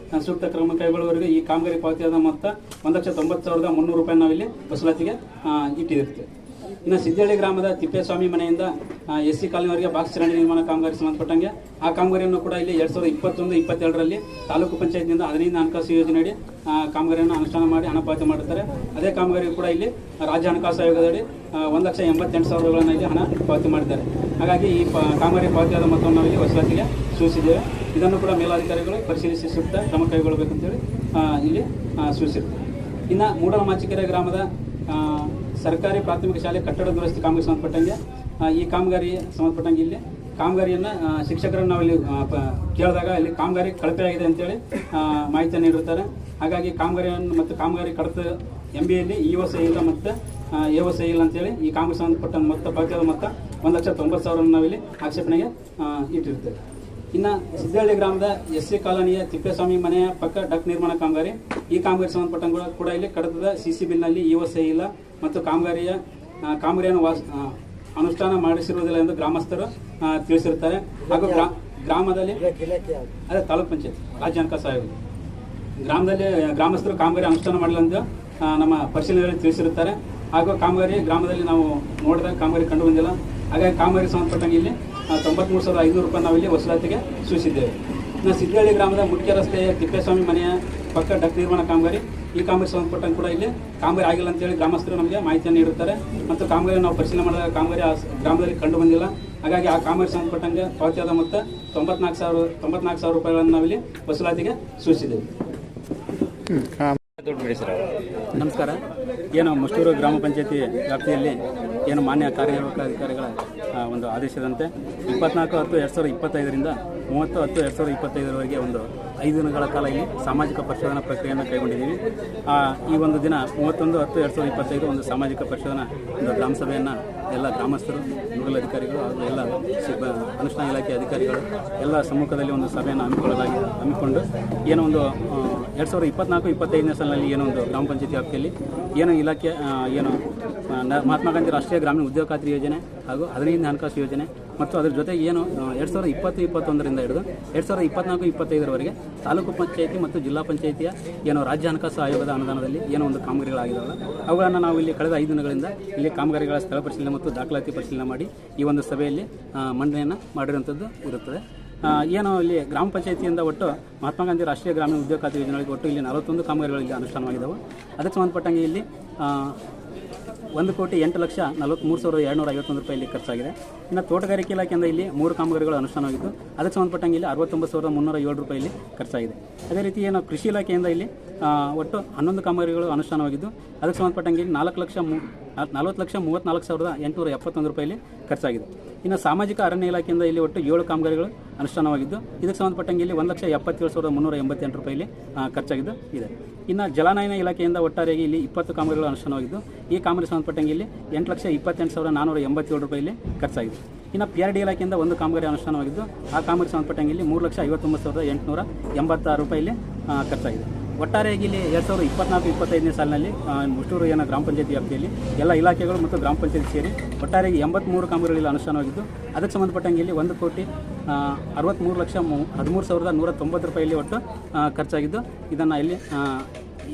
ಸೂಕ್ತ ಕ್ರಮ ಕೈಗೊಳ್ಳುವವರೆಗೆ ಈ ಕಾಮಗಾರಿ ಪಾವತಿಯಾದ ಮೊತ್ತ 1,90,300 ರೂಪಾಯಿ ನಾವಿಲ್ಲಿ ವಸೂಲಾತಿಗೆ ಇಟ್ಟಿರುತ್ತೇವೆ. ಇನ್ನು ಸಿದ್ದಹಳ್ಳಿ ಗ್ರಾಮದ ತಿಪ್ಪೇಸ್ವಾಮಿ ಮನೆಯಿಂದ SC ಕಾಲೋನಿವರೆಗೆ ಬಾಕ್ಸ್ ಚರಂಡಿ ನಿರ್ಮಾಣ ಕಾಮಗಾರಿ ಸಂಬಂಧಪಟ್ಟಂಗೆ ಆ ಕಾಮಗಾರಿಯನ್ನು ಕೂಡ ಇಲ್ಲಿ 2021-22ರಲ್ಲಿ ತಾಲೂಕು ಪಂಚಾಯತ್ನಿಂದ 15ನೇ ಹಣಕಾಸು ಯೋಜನೆಯಡಿ ಕಾಮಗಾರಿಯನ್ನು ಅನುಷ್ಠಾನ ಮಾಡಿ ಹಣ ಪಾವತಿ ಮಾಡುತ್ತಾರೆ. ಅದೇ ಕಾಮಗಾರಿ ಕೂಡ ಇಲ್ಲಿ ರಾಜ್ಯ ಹಣಕಾಸು ಆಯೋಗದಡಿ 1,88,000 ರೂಪಾಯಿಗಳನ್ನು ಇಲ್ಲಿ ಹಣ ಪಾವತಿ ಮಾಡಿದ್ದಾರೆ. ಹಾಗಾಗಿ ಈ ಕಾಮಗಾರಿ ಪಾವತಿಯಾದ ಮೊತ್ತವನ್ನು ನಾವಿಲ್ಲಿ ವಸೂಲಾತಿಗೆ ಸೂಚಿಸಿದ್ದೇವೆ. ಇದನ್ನು ಕೂಡ ಮೇಲಾಧಿಕಾರಿಗಳು ಪರಿಶೀಲಿಸಿ ಸೂಕ್ತ ಕ್ರಮ ಕೈಗೊಳ್ಳಬೇಕಂತೇಳಿ ಇಲ್ಲಿ ಸೂಚಿಸಿದ್ದಾರೆ. ಇನ್ನು ಮೂಡಲಮಾಚಿಕೆರೆ ಗ್ರಾಮದ ಸರ್ಕಾರಿ ಪ್ರಾಥಮಿಕ ಶಾಲೆ ಕಟ್ಟಡ ದುರಸ್ತಿ ಕಾಮಗಾರಿ ಸಂಬಂಧಪಟ್ಟಂಗೆ ಈ ಕಾಮಗಾರಿ ಸಂಬಂಧಪಟ್ಟಂಗೆ ಇಲ್ಲಿ ಕಾಮಗಾರಿಯನ್ನು ಶಿಕ್ಷಕರನ್ನು ನಾವಿಲ್ಲಿ ಕೇಳಿದಾಗ ಇಲ್ಲಿ ಕಾಮಗಾರಿ ಕಳಪೆಯಾಗಿದೆ ಅಂತೇಳಿ ಮಾಹಿತಿಯನ್ನು ನೀಡಿರ್ತಾರೆ. ಹಾಗಾಗಿ ಕಾಮಗಾರಿಯನ್ನು ಮತ್ತು ಕಾಮಗಾರಿ ಕಡತ MBಯಲ್ಲಿ EO ಸಹಿ ಇಲ್ಲ ಮತ್ತು AO ಸಹಿ ಇಲ್ಲ ಅಂತೇಳಿ ಈ ಕಾಮಗಾರಿ ಸಂಬಂಧಪಟ್ಟ ಮೊತ್ತ ಪಾವತಿಯಾದ ಮೊತ್ತ 1,90,000 ನಾವಿಲ್ಲಿ ಆಕ್ಷೇಪಣೆಗೆ ಇಟ್ಟಿರ್ತೇವೆ. ಇನ್ನು ಸಿದ್ದಹಳ್ಳಿ ಗ್ರಾಮದ SC ಕಾಲೋನಿಯ ತಿಪ್ಪೇಸ್ವಾಮಿ ಮನೆಯ ಪಕ್ಕ ಡಕ್ ನಿರ್ಮಾಣ ಕಾಮಗಾರಿ, ಈ ಕಾಮಗಾರಿ ಸಂಬಂಧಪಟ್ಟಂಗೆ ಕೂಡ ಇಲ್ಲಿ ಕಡತದ CC ಬಿಲ್ನಲ್ಲಿ EO ಸಹಿ ಇಲ್ಲ ಮತ್ತು ಕಾಮಗಾರಿಯನ್ನು ಅನುಷ್ಠಾನ ಮಾಡಿಸಿರುವುದಿಲ್ಲ ಎಂದು ಗ್ರಾಮಸ್ಥರು ತಿಳಿಸಿರುತ್ತಾರೆ. ಹಾಗೂ ಗ್ರಾಮದಲ್ಲಿ ಅದೇ ತಾಲೂಕ್ ಪಂಚಾಯತ್ ರಾಜ್ಯ ಹಣಕಾಸು ಆಯೋಗ ಗ್ರಾಮದಲ್ಲಿ ಗ್ರಾಮಸ್ಥರು ಕಾಮಗಾರಿ ಅನುಷ್ಠಾನ ಮಾಡಿಲ್ಲ ಎಂದು ನಮ್ಮ ಪರಿಶೀಲನೆಯಲ್ಲಿ ತಿಳಿಸಿರುತ್ತಾರೆ. ಹಾಗೂ ಕಾಮಗಾರಿ ಗ್ರಾಮದಲ್ಲಿ ನಾವು ನೋಡಿದಾಗ ಕಾಮಗಾರಿ ಕಂಡು ಬಂದಿಲ್ಲ. ಹಾಗಾಗಿ ಕಾಮಗಾರಿ ಸಂಬಂಧಪಟ್ಟಂಗೆ ಇಲ್ಲಿ 93,500 ರೂಪಾಯಿ ನಾವಿಲ್ಲಿ ವಸೂಲಾತಿಗೆ ಸೂಚಿಸಿದ್ದೇವೆ. ಇನ್ನು ಸಿದ್ದಹಳ್ಳಿ ಗ್ರಾಮದ ಮುಖ್ಯ ರಸ್ತೆಯ ತಿಪ್ಪೇಸ್ವಾಮಿ ಮನೆಯ ಪಕ್ಕ ಡಕ್ ನಿರ್ಮಾಣ ಕಾಮಗಾರಿ, ಈ ಕಾಮಗಾರಿ ಸಂಬಂಧಪಟ್ಟಂಗೆ ಕೂಡ ಇಲ್ಲಿ ಕಾಮಗಾರಿ ಆಗಿಲ್ಲ ಅಂತೇಳಿ ಗ್ರಾಮಸ್ಥರು ನಮಗೆ ಮಾಹಿತಿಯನ್ನು ನೀಡುತ್ತಾರೆ ಮತ್ತು ಕಾಮಗಾರಿ ನಾವು ಪರಿಶೀಲನೆ ಮಾಡಿದಾಗ ಕಾಮಗಾರಿ ಆ ಗ್ರಾಮದಲ್ಲಿ ಕಂಡು ಬಂದಿಲ್ಲ. ಹಾಗಾಗಿ ಆ ಕಾಮಗಾರಿ ಸಂಬಂಧಪಟ್ಟಂಗೆ ಪಾವತಿಯಾದ ಮೊತ್ತ 94,000 ರೂಪಾಯಿಗಳನ್ನು ನಾವಿಲ್ಲಿ ವಸೂಲಾತಿಗೆ ಸೂಚಿಸಿದ್ದೇವೆ. ನಮಸ್ಕಾರ. ಏನು ಮಷ್ಟೂರು ಗ್ರಾಮ ಪಂಚಾಯತಿ ವ್ಯಾಪ್ತಿಯಲ್ಲಿ ಏನು ಮಾನ್ಯ ಕಾರ್ಯನಿರ್ವಾಹಕ ಅಧಿಕಾರಿಗಳ ಒಂದು ಆದೇಶದಂತೆ 24/10/2025ರಿಂದ 30/10/2025ರವರೆಗೆ ಒಂದು 5 ದಿನಗಳ ಕಾಲ ಇಲ್ಲಿ ಸಾಮಾಜಿಕ ಪರಿಶೋಧನಾ ಪ್ರಕ್ರಿಯೆಯನ್ನು ಕೈಗೊಂಡಿದ್ದೀವಿ. ಈ ಒಂದು ದಿನ 31/10/2025 ಒಂದು ಸಾಮಾಜಿಕ ಪರಿಶೋಧನಾ ಒಂದು ಗ್ರಾಮ ಸಭೆಯನ್ನು ಎಲ್ಲ ಗ್ರಾಮಸ್ಥರು, ನೋಡಲ್ ಅಧಿಕಾರಿಗಳು ಹಾಗೂ ಎಲ್ಲ ಅನುಷ್ಠಾನ ಇಲಾಖೆ ಅಧಿಕಾರಿಗಳು ಎಲ್ಲ ಸಮ್ಮುಖದಲ್ಲಿ ಒಂದು ಸಭೆಯನ್ನು ಹಮ್ಮಿಕೊಂಡು ಏನೋ ಒಂದು 2024-25ನೇ ಸಾಲಿನಲ್ಲಿ ಏನೋ ಒಂದು ಗ್ರಾಮ ಪಂಚಾಯತಿ ವ್ಯಾಪ್ತಿಯಲ್ಲಿ ಏನು ಇಲಾಖೆ ಏನು ಮಹಾತ್ಮ ಗಾಂಧಿ ರಾಷ್ಟ್ರೀಯ ಗ್ರಾಮೀಣ ಉದ್ಯೋಗ ಖಾತ್ರಿ ಯೋಜನೆ ಹಾಗೂ 15ನೇ ಹಣಕಾಸು ಯೋಜನೆ ಮತ್ತು ಅದರ ಜೊತೆಗೆ ಏನು 2020-21ರಿಂದ ಹಿಡಿದು 2024-25ರವರೆಗೆ ತಾಲೂಕು ಪಂಚಾಯತಿ ಮತ್ತು ಜಿಲ್ಲಾ ಪಂಚಾಯತಿಯ ಏನು ರಾಜ್ಯ ಹಣಕಾಸು ಆಯೋಗದ ಅನುದಾನದಲ್ಲಿ ಏನೋ ಒಂದು ಕಾಮಗಾರಿಗಳಾಗಿದ್ದಾವೆ ಅವುಗಳನ್ನು ನಾವು ಇಲ್ಲಿ ಕಳೆದ 5 ದಿನಗಳಿಂದ ಇಲ್ಲಿ ಕಾಮಗಾರಿಗಳ ಸ್ಥಳ ಪರಿಶೀಲನೆ ಮತ್ತು ದಾಖಲಾತಿ ಪರಿಶೀಲನೆ ಮಾಡಿ ಈ ಒಂದು ಸಭೆಯಲ್ಲಿ ಮಂಡನೆಯನ್ನು ಮಾಡಿರುವಂಥದ್ದು ಇರುತ್ತದೆ. ಏನು ಇಲ್ಲಿ ಗ್ರಾಮ ಪಂಚಾಯತಿಯಿಂದ ಒಟ್ಟು ಮಹಾತ್ಮ ಗಾಂಧಿ ರಾಷ್ಟ್ರೀಯ ಗ್ರಾಮೀಣ ಉದ್ಯೋಗ ಖಾತ್ರಿ ಯೋಜನೆಗಳಿಗೆ ಒಟ್ಟು ಇಲ್ಲಿ 41 ಕಾಮಗಾರಿಗಳು ಇಲ್ಲಿ ಅನುಷ್ಠಾನವಾಗಿದ್ದಾವೆ. ಅದಕ್ಕೆ ಸಂಬಂಧಪಟ್ಟಂಗೆ ಇಲ್ಲಿ 1,08,43,251 ರೂಪಾಯಿ ಇಲ್ಲಿ ಖರ್ಚಾಗಿದೆ. ಇನ್ನು ತೋಟಗಾರಿಕೆ ಇಲಾಖೆಯಿಂದ ಇಲ್ಲಿ 3 ಕಾಮಗಾರಿಗಳು ಅನುಷ್ಠಾನವಾಗಿದ್ದು ಅದಕ್ಕೆ ಸಂಬಂಧಪಟ್ಟಂಗೆ ಇಲ್ಲಿ 69,307 ರೂಪಾಯಿ ಇಲ್ಲಿ ಖರ್ಚಾಗಿದೆ. ಅದೇ ರೀತಿ ಏನು ಕೃಷಿ ಇಲಾಖೆಯಿಂದ ಇಲ್ಲಿ ಒಟ್ಟು 11 ಕಾಮಗಾರಿಗಳು ಅನುಷ್ಠಾನವಾಗಿದ್ದು ಅದಕ್ಕೆ ಸಂಬಂಧಪಟ್ಟಂಗೆ ಇಲ್ಲಿ 40,34,871 ರೂಪಾಯಿ ಖರ್ಚಾಗಿದೆ. ಇನ್ನು ಸಾಮಾಜಿಕ ಅರಣ್ಯ ಇಲಾಖೆಯಿಂದ ಇಲ್ಲಿ ಒಟ್ಟು 7 ಕಾಮಗಾರಿಗಳು ಅನುಷ್ಠಾನವಾಗಿದ್ದು ಇದಕ್ಕೆ ಸಂಬಂಧಪಟ್ಟಂಗೆ ಇಲ್ಲಿ 1,77,388 ರೂಪಾಯಿ ಖರ್ಚಾಗಿದ್ದು ಇದೆ. ಇನ್ನು ಜಲನಯನ ಇಲಾಖೆಯಿಂದ ಒಟ್ಟಾರೆಯಾಗಿ ಇಲ್ಲಿ 20 ಕಾಮಗಾರಿಗಳು ಅನುಷ್ಠಾನವಾಗಿದ್ದು ಈ ಕಾಮಗಾರಿ ಸಂಬಂಧಪಟ್ಟಂಗೆ ಇಲ್ಲಿ 8,28,447 ರೂಪಾಯಿ ಖರ್ಚಾಗಿದೆ. ಇನ್ನು PRD ಇಲಾಖೆಯಿಂದ 1 ಕಾಮಗಾರಿ ಅನುಷ್ಠಾನವಾಗಿದ್ದು ಆ ಕಾಮಗಾರಿ ಸಂಬಂಧಪಟ್ಟಂಗೆ ಇಲ್ಲಿ 3,59,886 ರೂಪಾಯಿ ಖರ್ಚಾಗಿದೆ. ಒಟ್ಟಾರೆಯಾಗಿ ಇಲ್ಲಿ 2024-25ನೇ ಸಾಲಿನಲ್ಲಿ ಮುಷ್ಟೂರು ಏನು ಗ್ರಾಮ ಪಂಚಾಯತಿ ವ್ಯಾಪ್ತಿಯಲ್ಲಿ ಎಲ್ಲ ಇಲಾಖೆಗಳು ಮತ್ತು ಗ್ರಾಮ ಪಂಚಾಯತಿ ಸೇರಿ ಒಟ್ಟಾರೆಯಾಗಿ 83 ಕಾಮಗಾರಿಗಳಲ್ಲಿ ಅನುಷ್ಠಾನವಾಗಿದ್ದು ಅದಕ್ಕೆ ಸಂಬಂಧಪಟ್ಟಂಗೆ ಇಲ್ಲಿ 1,63,13,190 ರೂಪಾಯಿ ಒಟ್ಟು ಖರ್ಚಾಗಿದ್ದು ಇದನ್ನು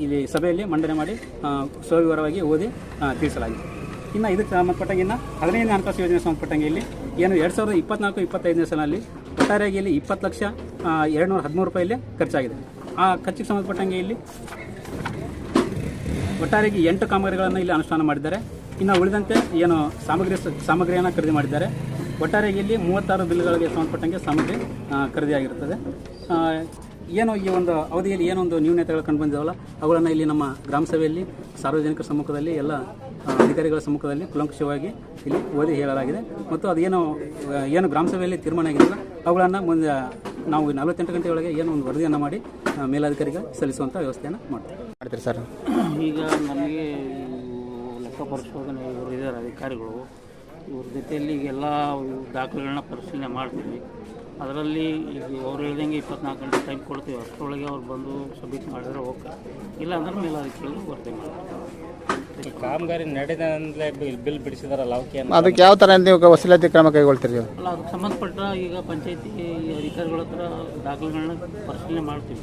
ಇಲ್ಲಿ ಸಭೆಯಲ್ಲಿ ಮಂಡನೆ ಮಾಡಿ ಸವಿವರವಾಗಿ ಓದಿ ತಿಳಿಸಲಾಗಿದೆ. ಇನ್ನು ಇದಕ್ಕೆ ಸಂಬಂಧಪಟ್ಟಂಗೆ ಇನ್ನು 15ನೇ ಹಣಕಾಸು ಯೋಜನೆ ಸಂಬಂಧಪಟ್ಟಂಗೆ ಇಲ್ಲಿ ಏನು 2024-25ನೇ ಸಾಲಿನಲ್ಲಿ ಒಟ್ಟಾರೆಯಾಗಿ ಇಲ್ಲಿ 20,213 ರೂಪಾಯಿಲಿ ಖರ್ಚಾಗಿದೆ. ಆ ಖರ್ಚಿಗೆ ಸಂಬಂಧಪಟ್ಟಂಗೆ ಇಲ್ಲಿ ಒಟ್ಟಾರೆಯಾಗಿ 8 ಕಾಮಗಾರಿಗಳನ್ನು ಇಲ್ಲಿ ಅನುಷ್ಠಾನ ಮಾಡಿದ್ದಾರೆ. ಇನ್ನು ಉಳಿದಂತೆ ಏನು ಸಾಮಗ್ರಿಯನ್ನು ಖರೀದಿ ಮಾಡಿದ್ದಾರೆ. ಒಟ್ಟಾರೆಯಾಗಿ ಇಲ್ಲಿ 36 ಬಿಲ್ಗಳಿಗೆ ಸಂಬಂಧಪಟ್ಟಂಗೆ ಸಾಮಗ್ರಿ ಖರೀದಿಯಾಗಿರುತ್ತದೆ. ಏನು ಈ ಒಂದು ಅವಧಿಯಲ್ಲಿ ಏನೊಂದು ನ್ಯೂನತೆಗಳು ಕಂಡು ಬಂದಿದ್ದಾವಲ್ಲ ಅವುಗಳನ್ನು ಇಲ್ಲಿ ನಮ್ಮ ಗ್ರಾಮ ಸಭೆಯಲ್ಲಿ ಸಾರ್ವಜನಿಕರ ಸಮ್ಮುಖದಲ್ಲಿ ಎಲ್ಲ ಅಧಿಕಾರಿಗಳ ಸಮ್ಮುಖದಲ್ಲಿ ಕುಲಂಕುಷವಾಗಿ ಇಲ್ಲಿ ಓದಿ ಹೇಳಲಾಗಿದೆ. ಮತ್ತು ಏನು ಗ್ರಾಮ ಸಭೆಯಲ್ಲಿ ತೀರ್ಮಾನ ಆಗಿದೆಯಲ್ಲ ಅವುಗಳನ್ನು ಮುಂದೆ ನಾವು 48 ಗಂಟೆ ಒಳಗೆ ಏನೋ ಒಂದು ವರದಿಯನ್ನು ಮಾಡಿ ಮೇಲಾಧಿಕಾರಿಗೆ ಸಲ್ಲಿಸುವಂಥ ವ್ಯವಸ್ಥೆಯನ್ನು ಮಾಡ್ತೀವಿ ಸರ್. ಈಗ ನಮಗೆ ಲೆಕ್ಕ ಪರಿಶೋಧನೆ ಇವರು ಇದ್ದಾರೆ ಅಧಿಕಾರಿಗಳು, ಇವ್ರ ಜೊತೆಯಲ್ಲಿ ಈಗೆಲ್ಲ ದಾಖಲೆಗಳನ್ನ ಪರಿಶೀಲನೆ ಮಾಡ್ತೀವಿ. ಅದರಲ್ಲಿ ಈಗ ಅವ್ರು ಹೇಳ್ದಂಗೆ 24 ಗಂಟೆ ಟೈಮ್ ಕೊಡ್ತೀವಿ, ಅಷ್ಟರೊಳಗೆ ಅವ್ರು ಬಂದು ಸಬ್ಮಿಟ್ ಮಾಡಿದ್ರೆ ಓಕೆ, ಇಲ್ಲ ಅಂದ್ರೆ ಮೇಲಾಧಿಕಾರಿಗೆ ವರದಿ ಮಾಡ್ತೀವಿ. ಕಾಮಗಾರಿ ನಡೆದಂದ್ರೆ ಬಿಲ್ ಬಿಡಿಸಿದಾರಲ್ಲ ಅದಕ್ಕೆ ಯಾವ ಥರ ನೀವು ವಸೂಲಾತಿ ಕ್ರಮ ಕೈಗೊಳ್ತೀರಿ? ಅಲ್ಲ, ಅದಕ್ಕೆ ಸಂಬಂಧಪಟ್ಟ ಈಗ ಪಂಚಾಯತಿ ಅಧಿಕಾರಿಗಳ ಹತ್ರ ದಾಖಲೆಗಳನ್ನ ಪರಿಶೀಲನೆ ಮಾಡ್ತೀವಿ.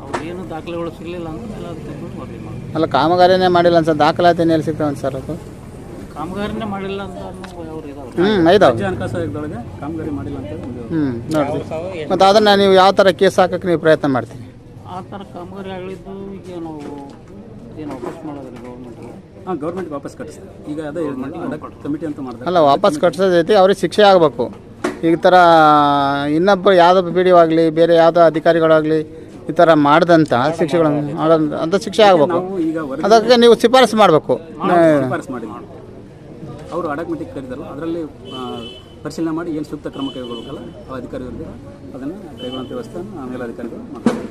ಅವ್ರೇನು ದಾಖಲೆಗಳು ಸಿಗಲಿಲ್ಲ ಅಂದ್ರೆ ಮೇಲಾಧಿಕಾರಿಗಳು ವರದಿ ಮಾಡ್ತೀವಿ. ಅಲ್ಲ, ಕಾಮಗಾರಿನೇ ಮಾಡಿಲ್ಲ ಅಂತ ದಾಖಲಾತಿ ಎಲ್ಲಿ ಸಿಗ್ತಾವೆ ಸರ್? ಅದು ಕಾಮಗಾರಿನೇ ಮಾಡಿಲ್ಲ ಅಂತ ಅವ್ರು ಇದಾವೆ. ಐದಾವೆ ಹಣಕಾಸು ಆಯೋಗದೊಳಗೆ ಕಾಮಗಾರಿ ಮಾಡಿಲ್ಲ ಅಂತ ನೋಡಿರಿ. ಮತ್ತು ಅದನ್ನು ನೀವು ಯಾವ ಥರ ಕೇಸ್ ಹಾಕಕ್ಕೆ ನೀವು ಪ್ರಯತ್ನ ಮಾಡ್ತೀರಿ? ಆ ಥರ ಕಾಮಗಾರಿ ಆಗಲಿದ್ದು ಈಗ ನಾವು ಏನು ವಾಪಸ್ ಮಾಡೋದ್ರಿ ಗೌರ್ಮೆಂಟ್ಗೆ? ಗೌರ್ಮೆಂಟ್ ವಾಪಸ್ ಕಟ್ಟಿಸ್ತಾರೆ. ಈಗ ಅದೇ ಕಮಿಟಿ ಅಂತ ಮಾಡಿದ್ರೆ ಅಲ್ಲ, ವಾಪಸ್ ಕಟ್ಸೋದೈತಿ, ಅವ್ರಿಗೆ ಶಿಕ್ಷೆ ಆಗಬೇಕು. ಈ ಥರ ಇನ್ನೊಬ್ಬ ಯಾವುದೋ ಬಿ ಡಿ ಒ ಆಗಲಿ ಬೇರೆ ಯಾವುದೋ ಅಧಿಕಾರಿಗಳಾಗಲಿ ಈ ಥರ ಮಾಡಿದಂಥ ಶಿಕ್ಷೆಗಳನ್ನು ಅಂತ ಶಿಕ್ಷೆ ಆಗಬೇಕು. ಅದಕ್ಕೆ ನೀವು ಶಿಫಾರಸು ಮಾಡಬೇಕು. ಶಿಫಾರಸು ಮಾಡಿ ಅವರು ಅಡಾಕ್ಮೆಂಟಿಗೆ ಕರೆದರು, ಅದರಲ್ಲಿ ಪರಿಶೀಲನೆ ಮಾಡಿ ಏನು ಸೂಕ್ತ ಕ್ರಮ ಕೈಗೊಳ್ಳಬೇಕಲ್ಲ ಆ ಅಧಿಕಾರಿಗಳಿಗೆ ಅದನ್ನು ಕೈಗೊಳ್ಳುವಂಥ ವ್ಯವಸ್ಥೆಯನ್ನು ಮೇಲಾಧಿಕಾರಿಗಳು ಮಾಡ್ತಾರೆ.